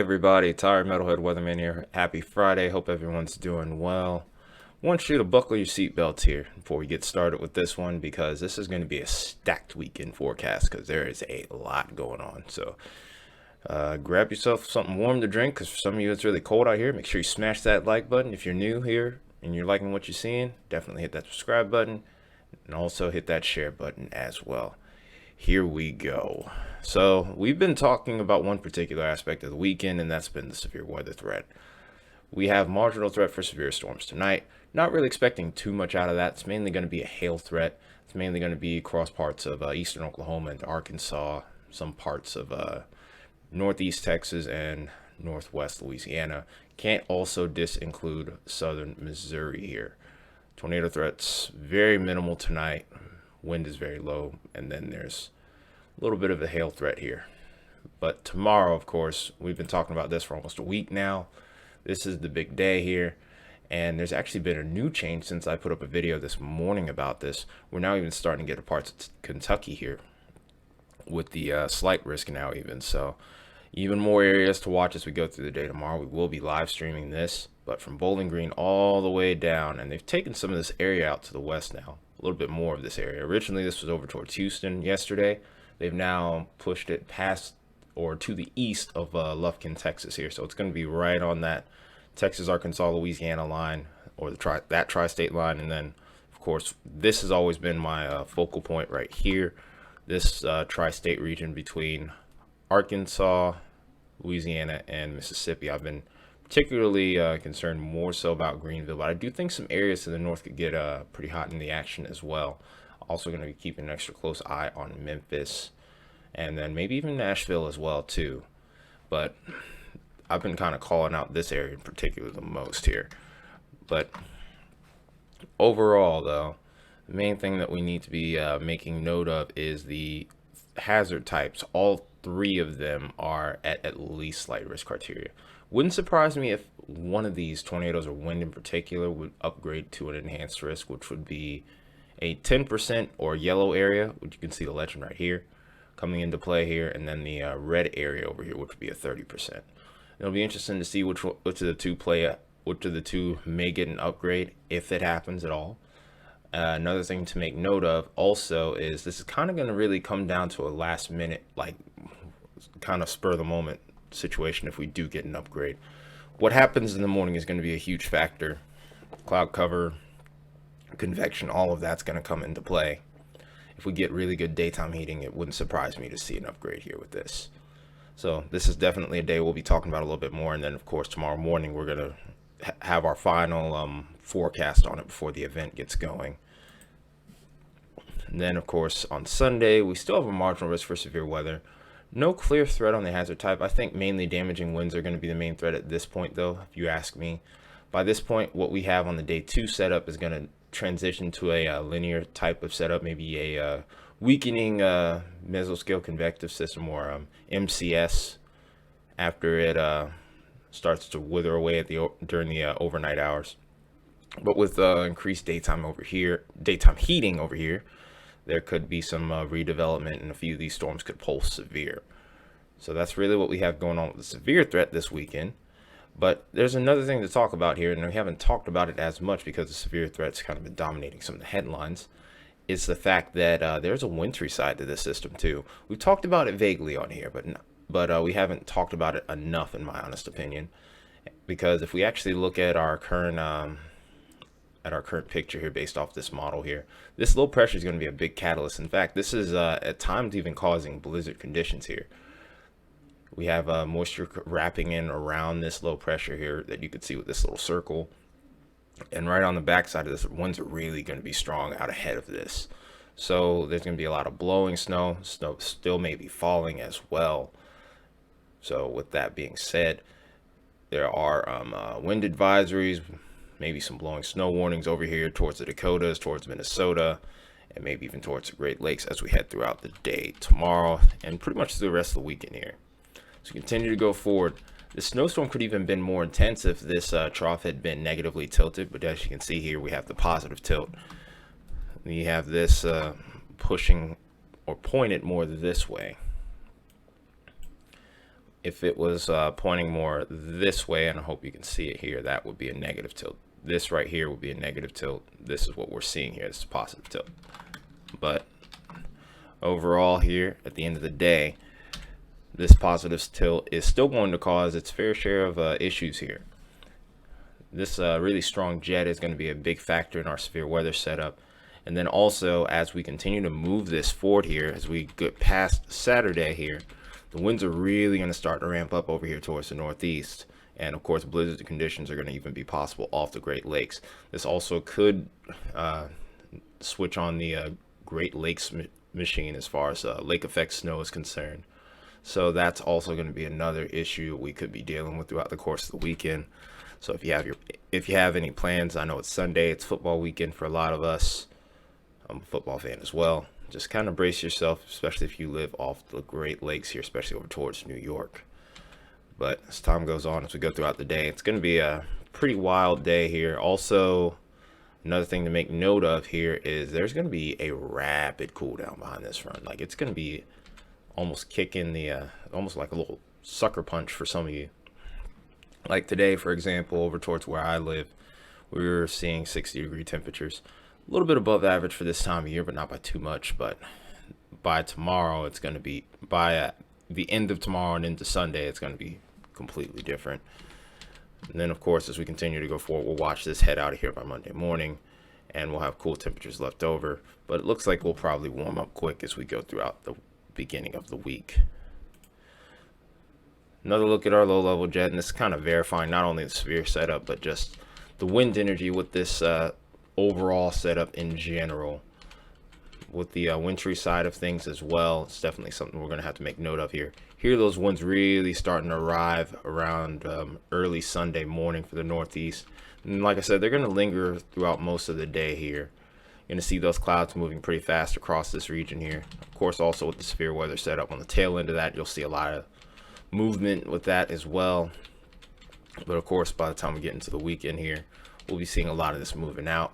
everybody? Tired Metalhead Weatherman here. Happy Friday. Hope everyone's doing well. Want you to buckle your seatbelts here before we get started with this one because this is going to be a stacked weekend forecast because there is a lot going on. So grab yourself something warm to drink because for some of you it's really cold out here. Make sure you smash that like button. If you're new here and you're liking what you're seeing, definitely hit that subscribe button and also hit that share button as well. Here we go. So we've been talking about one particular aspect of the weekend, and that's been the severe weather threat. We have marginal threat for severe storms tonight. Not really expecting too much out of that. It's mainly going to be a hail threat. It's mainly going to be across parts of eastern Oklahoma and Arkansas, some parts of northeast Texas and northwest Louisiana. Can't also disinclude southern Missouri here. Tornado threats very minimal tonight. Wind is very low, and then there's a little bit of a hail threat here. But tomorrow, of course, we've been talking about this for almost a week now. This is the big day here, and there's actually been a new change since I put up a video this morning about this. We're now even starting to get to parts of Kentucky here with the slight risk now even. So even more areas to watch as we go through the day tomorrow. We will be live streaming this, but from Bowling Green all the way down, and they've taken some of this area out to the west now. A little bit more of this area. Originally, this was over towards Houston yesterday. They've now pushed it past or to the east of Lufkin, Texas here. So it's going to be right on that Texas, Arkansas, Louisiana line, or that tri-state line. And then, of course, this has always been my focal point right here. This tri-state region between Arkansas, Louisiana, and Mississippi. I've been particularly concerned more so about Greenville, but I do think some areas to the north could get pretty hot in the action as well. Also going to be keeping an extra close eye on Memphis and then maybe even Nashville as well too. But I've been kind of calling out this area in particular the most here. But overall though, the main thing that we need to be making note of is the hazard types. All three of them are at least slight risk criteria. Wouldn't surprise me if one of these tornadoes or wind in particular would upgrade to an enhanced risk, which would be a 10% or yellow area, which you can see the legend right here coming into play here, and then the red area over here, which would be a 30%. It'll be interesting to see which of the two may get an upgrade if it happens at all. Another thing to make note of also is this is kind of going to really come down to a last minute, like kind of spur of the moment situation if we do get an upgrade. What happens in the morning is going to be a huge factor. Cloud cover, convection, all of that's going to come into play. If we get really good daytime heating, it wouldn't surprise me to see an upgrade here with this. So this is definitely a day we'll be talking about a little bit more, and then of course tomorrow morning we're going to have our final forecast on it before the event gets going. And then of course on Sunday we still have a marginal risk for severe weather. No clear threat on the hazard type. I think mainly damaging winds are going to be the main threat at this point, though, if you ask me. By this point, what we have on the day 2 setup is going to transition to a linear type of setup, maybe a weakening mesoscale convective system or MCS after it starts to wither away during the overnight hours. But with increased daytime heating over here, there could be some redevelopment, and a few of these storms could pulse severe. So that's really what we have going on with the severe threat this weekend. But there's another thing to talk about here, and we haven't talked about it as much because the severe threat's kind of been dominating some of the headlines. It's the fact that there's a wintry side to this system too. We've talked about it vaguely on here, but we haven't talked about it enough, in my honest opinion. Because if we actually look at our current picture here based off this model here, this low pressure is going to be a big catalyst. In fact, this is at times even causing blizzard conditions here. We have moisture wrapping in around this low pressure here that you can see with this little circle, and right on the back side of this, winds are really going to be strong out ahead of this. So there's going to be a lot of blowing snow still may be falling as well. So with that being said, there are wind advisories, maybe some blowing snow warnings over here towards the Dakotas, towards Minnesota, and maybe even towards the Great Lakes as we head throughout the day tomorrow and pretty much through the rest of the weekend here. So continue to go forward. The snowstorm could even been more intense if this trough had been negatively tilted, but as you can see here, we have the positive tilt. We have this pushing or pointed more this way. if it was pointing more this way, and I hope you can see it here, that would be a negative tilt. This right here would be a negative tilt. This is what we're seeing here. This is positive tilt. But overall here, at the end of the day, this positive tilt is still going to cause its fair share of issues here. This really strong jet is going to be a big factor in our severe weather setup. And then also, as we continue to move this forward here, as we get past Saturday here, the winds are really going to start to ramp up over here towards the northeast. And of course, blizzard conditions are going to even be possible off the Great Lakes. This also could switch on the Great Lakes machine as far as lake effect snow is concerned. So that's also going to be another issue we could be dealing with throughout the course of the weekend. So if you have any plans, I know it's Sunday, it's football weekend for a lot of us. I'm a football fan as well. Just kind of brace yourself, especially if you live off the Great Lakes here, especially over towards New York. But as time goes on, as we go throughout the day, it's going to be a pretty wild day here. Also, another thing to make note of here is there's going to be a rapid cool down behind this front. Like, it's going to be almost kicking the, almost like a little sucker punch for some of you. Like today, for example, over towards where I live, we were seeing 60-degree temperatures. A little bit above average for this time of year, but not by too much. But by tomorrow, it's going to be, by the end of tomorrow and into Sunday, it's going to be completely different. And then, of course, as we continue to go forward, we'll watch this head out of here by Monday morning, and we'll have cool temperatures left over. But it looks like we'll probably warm up quick as we go throughout the beginning of the week. Another look at our low-level jet, and this is kind of verifying not only the severe setup, but just the wind energy with this overall setup in general. With the wintry side of things as well, it's definitely something we're going to have to make note of here. Here, those winds really starting to arrive around early Sunday morning for the northeast. And like I said, they're going to linger throughout most of the day here. You're going to see those clouds moving pretty fast across this region here. Of course, also with the severe weather setup on the tail end of that, you'll see a lot of movement with that as well. But of course, by the time we get into the weekend here, we'll be seeing a lot of this moving out.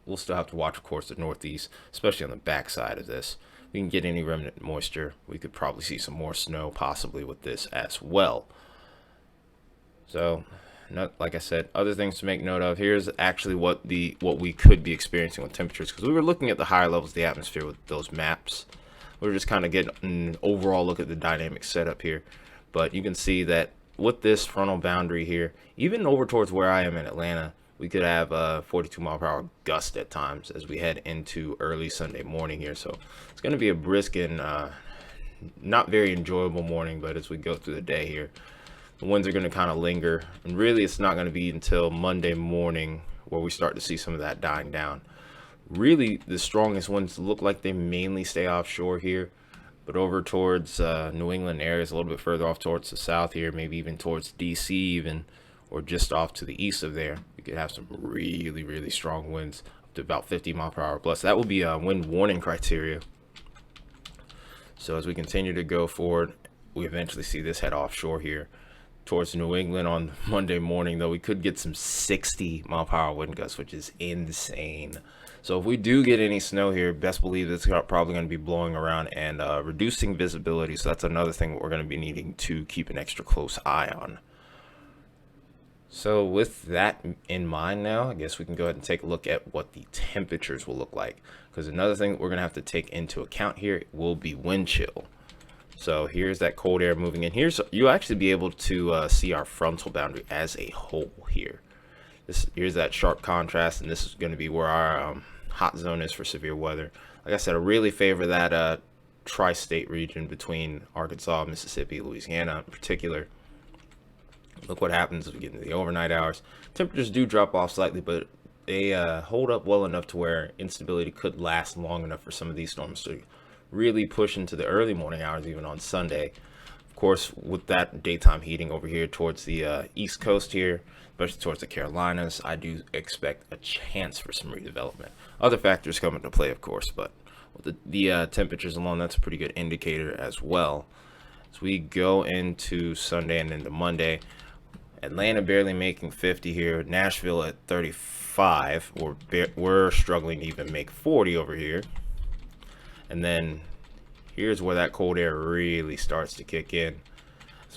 We'll still have to watch, of course, the northeast, especially on the backside of this. We can get any remnant moisture. We could probably see some more snow possibly with this as well. So, like I said, other things to make note of. Here's actually what we could be experiencing with temperatures, because we were looking at the higher levels of the atmosphere with those maps. We're just kind of getting an overall look at the dynamic setup here. But you can see that with this frontal boundary here, even over towards where I am in Atlanta, we could have a 42 mile per hour gust at times as we head into early Sunday morning here. So it's going to be a brisk and not very enjoyable morning, but as we go through the day here, the winds are going to kind of linger. And really, it's not going to be until Monday morning where we start to see some of that dying down. Really, the strongest winds look like they mainly stay offshore here, but over towards New England areas, a little bit further off towards the south here, maybe even towards DC even, or just off to the east of there, we could have some really, really strong winds up to about 50 mile per hour plus. That will be a wind warning criteria. So as we continue to go forward, we eventually see this head offshore here towards New England on Monday morning, though we could get some 60 mile per hour wind gusts, which is insane. So if we do get any snow here, best believe it's probably going to be blowing around and reducing visibility. So that's another thing we're going to be needing to keep an extra close eye on. So with that in mind now, I guess we can go ahead and take a look at what the temperatures will look like. Because another thing that we're going to have to take into account here will be wind chill. So here's that cold air moving in. You'll actually be able to see our frontal boundary as a whole here. Here's that sharp contrast, and this is going to be where our hot zone is for severe weather. Like I said, I really favor that tri-state region between Arkansas, Mississippi, Louisiana in particular. Look what happens as we get into the overnight hours. Temperatures do drop off slightly, but they hold up well enough to where instability could last long enough for some of these storms to really push into the early morning hours, even on Sunday. Of course, with that daytime heating over here towards the East Coast here, especially towards the Carolinas, I do expect a chance for some redevelopment. Other factors come into play, of course, but with the temperatures alone, that's a pretty good indicator as well. As we go into Sunday and into Monday, Atlanta barely making 50 here, Nashville at 35. We're struggling to even make 40 over here. And then here's where that cold air really starts to kick in.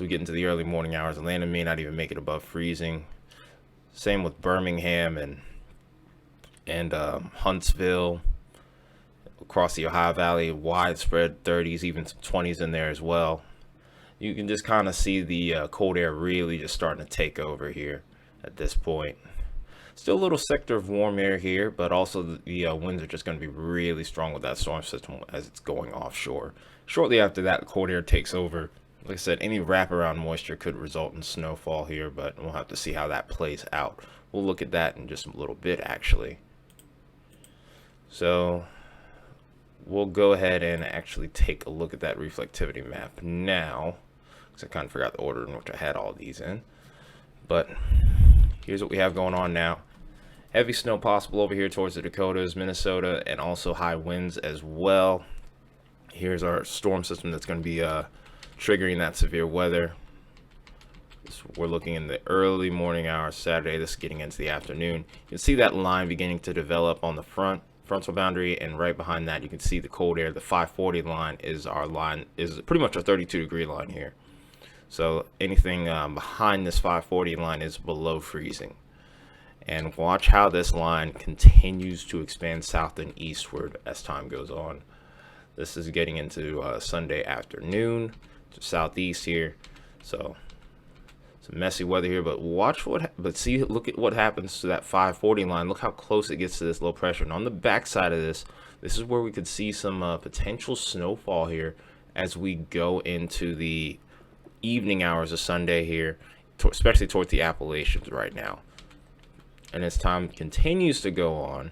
we get into the early morning hours, Atlanta may not even make it above freezing. Same with Birmingham and Huntsville, across the Ohio Valley, widespread 30s, even some 20s in there as well. You can just kind of see the cold air really just starting to take over here at this point. Still a little sector of warm air here, but also the winds are just going to be really strong with that storm system as it's going offshore. Shortly after that, cold air takes over. Like I said, any wraparound moisture could result in snowfall here, but we'll have to see how that plays out. We'll look at that in just a little bit, actually. So we'll go ahead and actually take a look at that reflectivity map now, because I kind of forgot the order in which I had all these in. But here's what we have going on now. Heavy snow possible over here towards the Dakotas, Minnesota, and also high winds as well. Here's our storm system that's going to be triggering that severe weather. We're looking in the early morning hours Saturday. This is getting into the afternoon. You can see that line beginning to develop on the frontal boundary, and right behind that you can see the cold air. The 540 line is pretty much a 32-degree line here. So anything behind this 540 line is below freezing. And watch how this line continues to expand south and eastward as time goes on. This is getting into Sunday afternoon to southeast here. So some messy weather here, but look at what happens to that 540 line. Look how close it gets to this low pressure. And on the backside of this is where we could see some potential snowfall here as we go into the evening hours of Sunday here, especially towards the Appalachians right now. And as time continues to go on,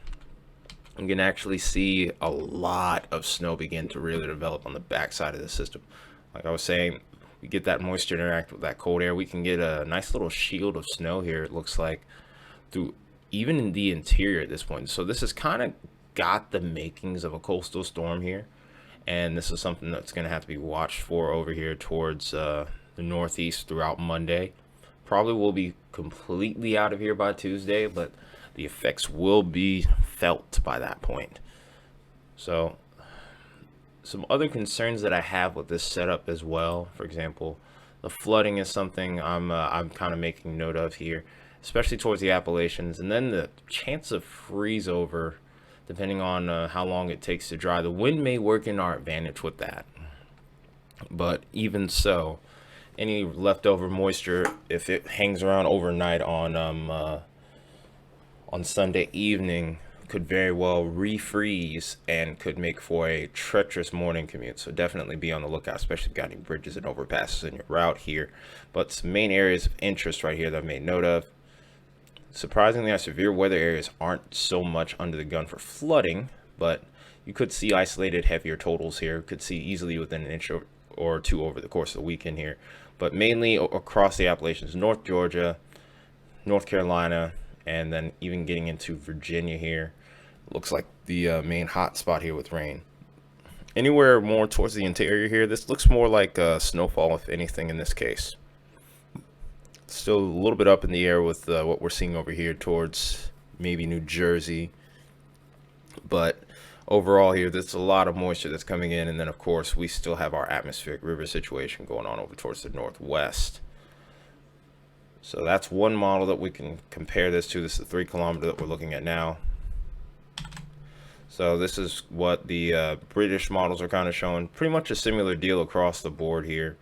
you can actually see a lot of snow begin to really develop on the backside of the system. Like I was saying, we get that moisture interact with that cold air. We can get a nice little shield of snow here, it looks like, through even in the interior at this point. So this has kind of got the makings of a coastal storm here. And this is something that's going to have to be watched for over here towards the northeast throughout Monday. Probably will be completely out of here by Tuesday, but the effects will be felt by that point. So some other concerns that I have with this setup as well, for example, the flooding is something I'm kind of making note of here, especially towards the Appalachians, and then the chance of freeze over depending on how long it takes to dry. The wind may work in our advantage with that, but even so, any leftover moisture, if it hangs around overnight on Sunday evening, could very well refreeze and could make for a treacherous morning commute. So definitely be on the lookout, especially if you've got any bridges and overpasses in your route here. But some main areas of interest right here that I've made note of. Surprisingly, our severe weather areas aren't so much under the gun for flooding, but you could see isolated heavier totals here. Could see easily within an inch or two over the course of the weekend here. But mainly across the Appalachians, North Georgia, North Carolina, and then even getting into Virginia here. Looks like the main hot spot here with rain. Anywhere more towards the interior here, this looks more like snowfall, if anything, in this case. Still a little bit up in the air with what we're seeing over here towards maybe New Jersey. But overall here, there's a lot of moisture that's coming in. And then, of course, we still have our atmospheric river situation going on over towards the northwest. So that's one model that we can compare this to. This is the 3 kilometer that we're looking at now. So this is what the British models are kind of showing. Pretty much a similar deal across the board here.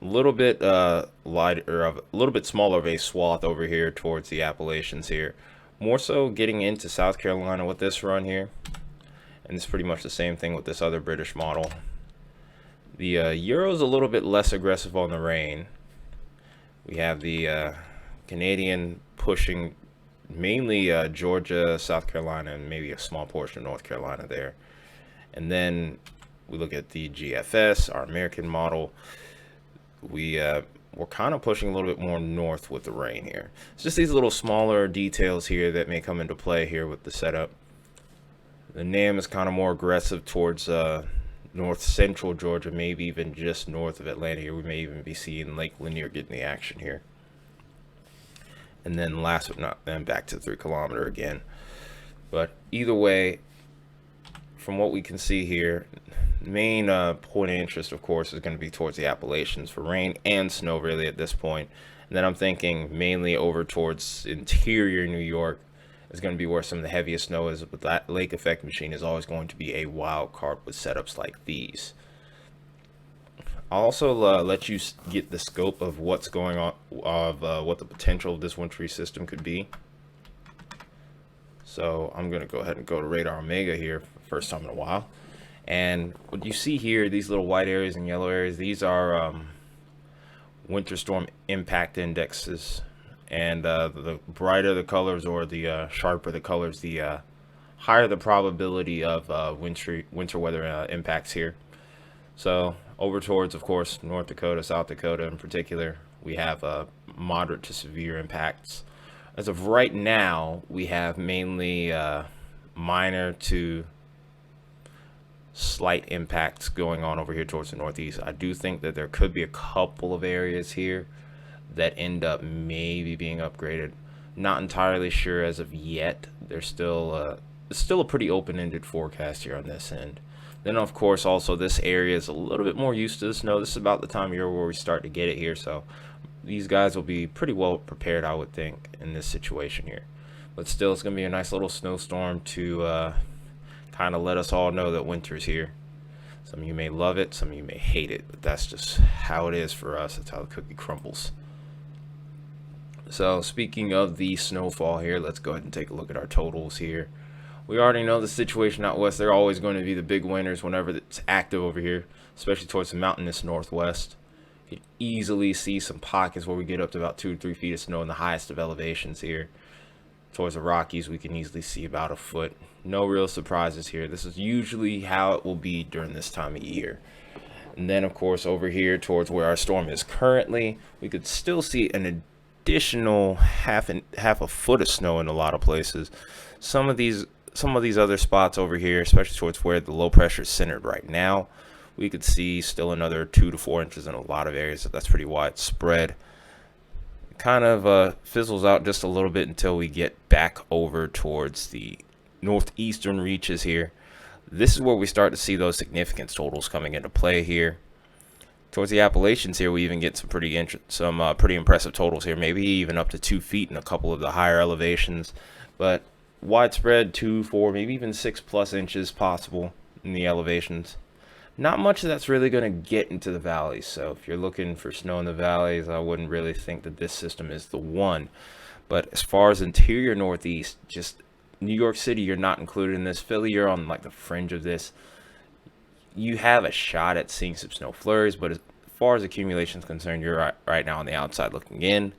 A little bit lighter, a little bit smaller of a swath over here towards the Appalachians here. More so getting into South Carolina with this run here. And it's pretty much the same thing with this other British model. The Euro's a little bit less aggressive on the rain. We have the Canadian pushing mainly Georgia, South Carolina, and maybe a small portion of North Carolina there. And then we look at the GFS, our American model. We're kind of pushing a little bit more north with the rain here. It's just these little smaller details here that may come into play here with the setup. The NAM is kind of more aggressive towards north central Georgia, maybe even just north of Atlanta here. We may even be seeing Lake Lanier getting the action here. And then last but not then back to the 3 kilometer again. But either way, from what we can see here, main point of interest, of course, is going to be towards the Appalachians for rain and snow, really, at this point. And then I'm thinking mainly over towards interior New York is going to be where some of the heaviest snow is. But that lake effect machine is always going to be a wild card with setups like these. I'll also let you get the scope of what's going on, of what the potential of this wintry system could be. So I'm going to go ahead and go to Radar Omega here for the first time in a while. And what you see here, these little white areas and yellow areas, these are winter storm impact indexes. And the brighter the colors, or the sharper the colors, the higher the probability of winter weather impacts here. So over towards, of course, North Dakota, South Dakota in particular, we have moderate to severe impacts. As of right now, we have mainly minor to slight impacts going on over here towards the Northeast. I do think that there could be a couple of areas here that end up maybe being upgraded. Not entirely sure as of yet. There's still a pretty open-ended forecast here on this end. Then, of course, also this area is a little bit more used to the snow. This is about the time of year where we start to get it here, so these guys will be pretty well prepared, I would think, in this situation here. But still, it's going to be a nice little snowstorm to kind of let us all know that winter's here. Some of you may love it, some of you may hate it, but that's just how it is for us. That's how the cookie crumbles. So speaking of the snowfall here, let's go ahead and take a look at our totals here. We already know the situation out west. They're always going to be the big winners whenever it's active over here, especially towards the mountainous northwest. You can easily see some pockets where we get up to about 2 to 3 feet of snow in the highest of elevations here. Towards the Rockies, we can easily see about a foot. No real surprises here. This is usually how it will be during this time of year. And then, of course, over here towards where our storm is currently, we could still see an additional half a foot of snow in a lot of places. Some of these other spots over here, especially towards where the low pressure is centered right now, we could see still another 2 to 4 inches in a lot of areas. So that's pretty widespread. It kind of fizzles out just a little bit until we get back over towards the northeastern reaches here. This is where we start to see those significance totals coming into play here. Towards the Appalachians here, we even get some pretty impressive totals here, maybe even up to 2 feet in a couple of the higher elevations. But widespread 2, 4, maybe even 6+ inches possible in the elevations. Not much of that's really going to get into the valleys, so if you're looking for snow in the valleys, I wouldn't really think that this system is the one. But as far as interior northeast, just New York City, you're not included in this. Philly, you're on like the fringe of this. You have a shot at seeing some snow flurries, but as far as accumulation is concerned, you're right now on the outside looking in.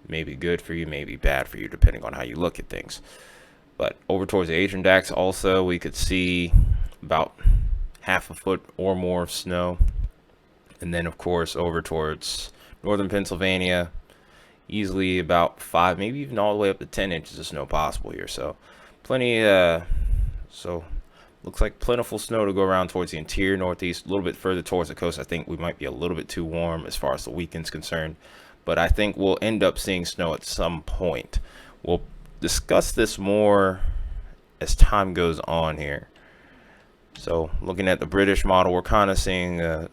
Maybe good for you, maybe bad for you, depending on how you look at things. But over towards the Adirondack also, we could see about half a foot or more of snow. And then, of course, over towards northern Pennsylvania, easily about 5, maybe even all the way up to 10 inches of snow possible here. So plenty, so looks like plentiful snow to go around towards the interior northeast. A little bit further towards the coast, I think we might be a little bit too warm as far as the weekend's concerned. But I think we'll end up seeing snow at some point. We'll discuss this more as time goes on here. So looking at the British model, we're kind of seeing a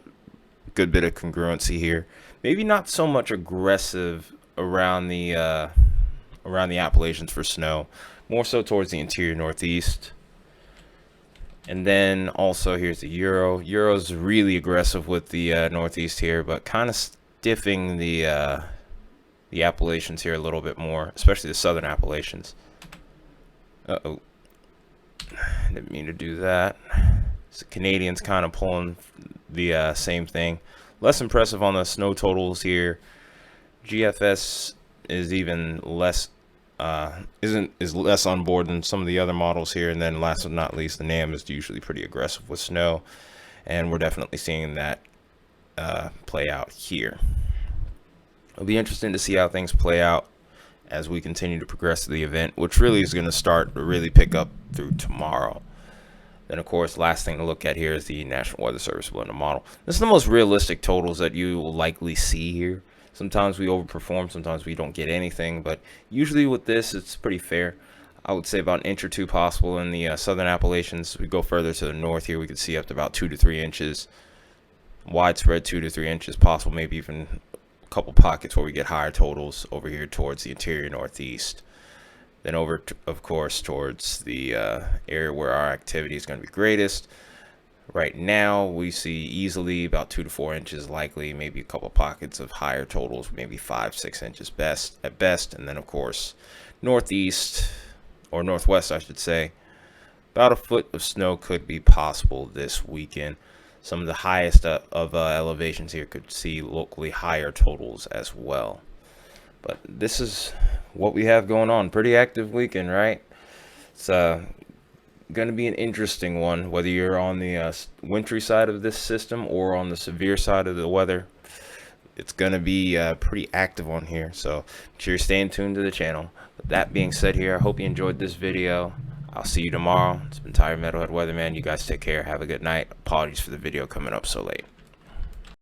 good bit of congruency here. Maybe not so much aggressive around the Appalachians for snow, more so towards the interior northeast. And then also here's the Euro. Euro's really aggressive with the northeast here, but kind of stiffing the Appalachians here a little bit more, especially the southern Appalachians. Uh-oh. Didn't mean to do that. So Canadians kind of pulling the same thing. Less impressive on the snow totals here. GFS is even less is less on board than some of the other models here. And then last but not least, the NAM is usually pretty aggressive with snow, and we're definitely seeing that play out here. It'll be interesting to see how things play out as we continue to progress to the event, which really is going to start to really pick up through tomorrow. Then, of course, last thing to look at here is the National Weather Service winter model. This is the most realistic totals that you will likely see here. Sometimes we overperform, sometimes we don't get anything, but usually with this, it's pretty fair. I would say about an inch or two possible in the southern Appalachians. We go further to the north here, we could see up to about 2 to 3 inches. Widespread 2 to 3 inches possible, maybe even a couple pockets where we get higher totals over here towards the interior northeast. Then over, of course, towards the area where our activity is going to be greatest. Right now, we see easily about 2 to 4 inches likely, maybe a couple pockets of higher totals, maybe 5, 6 inches best at best. And then, of course, northeast, or northwest, I should say, about a foot of snow could be possible this weekend. Some of the highest of elevations here could see locally higher totals as well. But this is what we have going on. Pretty active weekend, right? It's going to be an interesting one, whether you're on the wintry side of this system or on the severe side of the weather. It's going to be pretty active on here, so make sure you're staying tuned to the channel. With that being said here, I hope you enjoyed this video. I'll see you tomorrow. It's been Metalhead Weatherman. You guys take care. Have a good night. Apologies for the video coming up so late.